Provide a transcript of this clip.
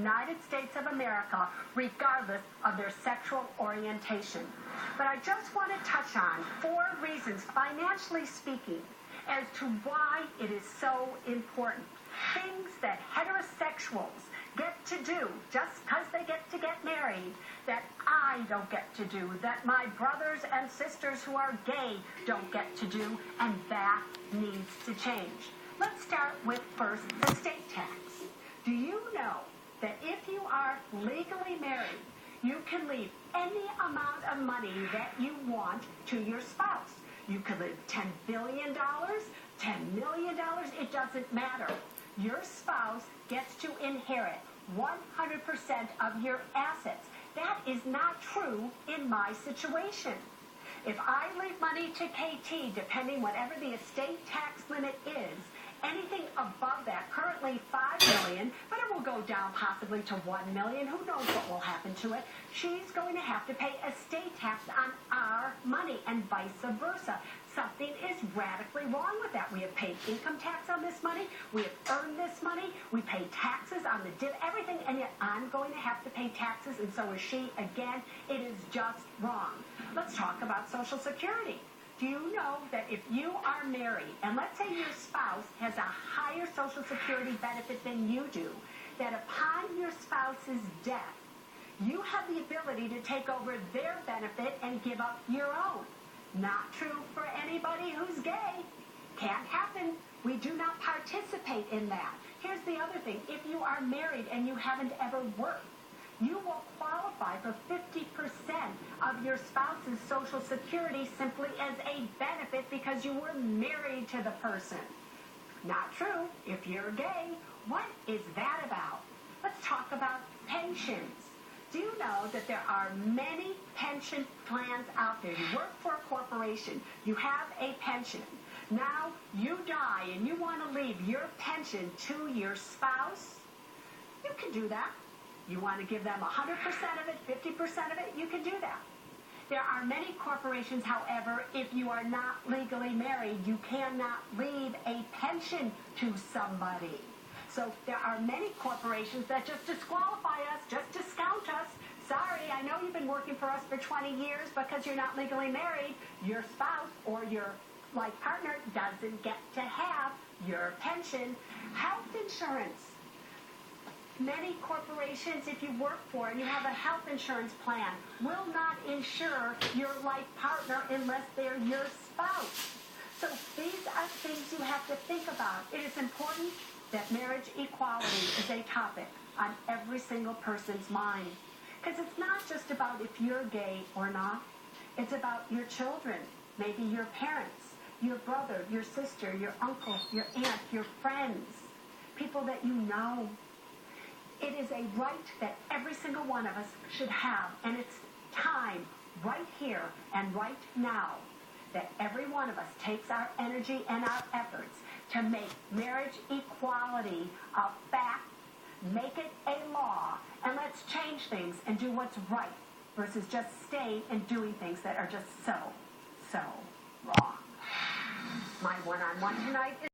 United States of America, regardless of their sexual orientation. But I just want to touch on 4 reasons, financially speaking, as to why it is so important. Things that heterosexuals get to do just because they get to get married that I don't get to do, that my brothers and sisters who are gay don't get to do, and that needs to change. Let's start with first estate tax. Do you know that if you are legally married, you can leave any amount of money that you want to your spouse? You could leave $10 billion, $10 million, it doesn't matter. Your spouse gets to inherit 100% of your assets. That is not true in my situation. If I leave money to KT, depending whatever the estate tax limit is, anything above that, currently $5 million, but it will go down possibly to $1 million. Who knows what will happen to it? She's going to have to pay estate tax on our money and vice versa. Something is radically wrong with that. We have paid income tax on this money. We have earned this money. We pay taxes on the everything, and yet I'm going to have to pay taxes, and so is she. Again, it is just wrong. Let's talk about Social Security. Do you know that if you are married, and let's say your spouse has a higher Social Security benefit than you do, that upon your spouse's death, you have the ability to take over their benefit and give up your own? Not true for anybody who's gay. Can't happen. We do not participate in that. Here's the other thing. If you are married and you haven't ever worked, you will qualify for 50% of your spouse's Social Security simply as a benefit because you were married to the person. Not true. If you're gay, what is that about? Let's talk about pensions. Do you know that there are many pension plans out there? You work for a corporation. You have a pension. Now you die and you want to leave your pension to your spouse? You can do that. You want to give them 100% of it, 50% of it, you can do that. There are many corporations, however, if you are not legally married, you cannot leave a pension to somebody. So there are many corporations that just disqualify us, just discount us. Sorry, I know you've been working for us for 20 years because you're not legally married. Your spouse or your life partner doesn't get to have your pension. Health insurance. Many corporations, if you work for and you have a health insurance plan, will not insure your life partner unless they're your spouse. So these are things you have to think about. It is important that marriage equality is a topic on every single person's mind. Because it's not just about if you're gay or not. It's about your children, maybe your parents, your brother, your sister, your uncle, your aunt, your friends, people that you know. It is a right that every single one of us should have, and it's time right here and right now that every one of us takes our energy and our efforts to make marriage equality a fact, make it a law, and let's change things and do what's right versus just staying and doing things that are just so wrong. My one-on-one tonight is